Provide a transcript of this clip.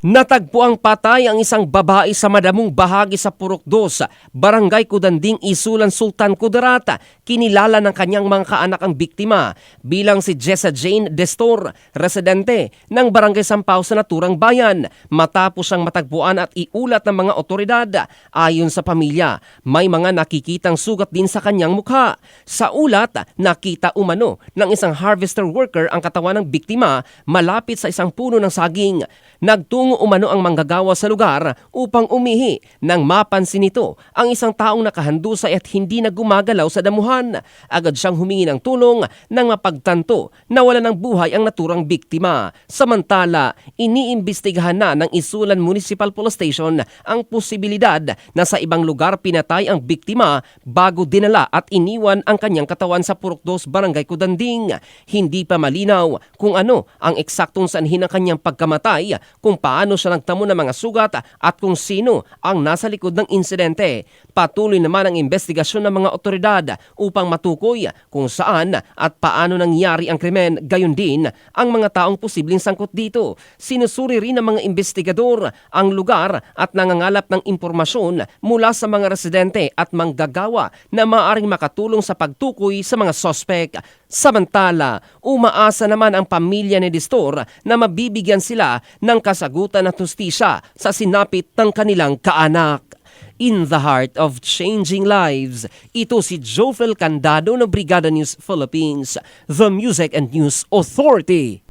Natagpo ang patay ang isang babae sa madamong bahagi sa Purok 2, Barangay Kudanding, Isulan, Sultan Kudarat. Kinilala ng kanyang mga kaanak ang biktima bilang si Jessa Jane Destor, residente ng Barangay Sampaw sa naturang bayan. Matapos siyang matagpuan at iulat ng mga otoridad, ayon sa pamilya, may mga nakikitang sugat din sa kanyang mukha. Sa ulat, nakita umano ng isang harvester worker ang katawan ng biktima malapit sa isang puno ng saging. Nagtungo umano ang manggagawa sa lugar upang umihi nang mapansin nito ang isang taong nakahandusay at hindi na gumagalaw sa damuhan. Agad siyang humingi ng tulong nang mapagtanto na wala ng buhay ang naturang biktima. Samantala, iniimbestigahan na ng Isulan Municipal Police Station ang posibilidad na sa ibang lugar pinatay ang biktima bago dinala at iniwan ang kanyang katawan sa Purok 2, Barangay Kudanding. Hindi pa malinaw kung ano ang eksaktong sanhin ng kanyang pagkamatay, kung paano siya nagtamo ng mga sugat at kung sino ang nasa likod ng insidente. Patuloy naman ang investigasyon ng mga otoridad upang matukoy kung saan at paano nangyari ang krimen, gayon din ang mga taong posibleng sangkot dito. Sinusuri rin ng mga investigador ang lugar at nangangalap ng impormasyon mula sa mga residente at manggagawa na maaaring makatulong sa pagtukoy sa mga sospek. Samantala, umaasa naman ang pamilya ni Destor na mabibigyan sila ng kasagutan at hustisya sa sinapit ng kanilang kaanak. In the heart of changing lives, ito si Jofel Candado ng Brigada News Philippines, the Music and News Authority.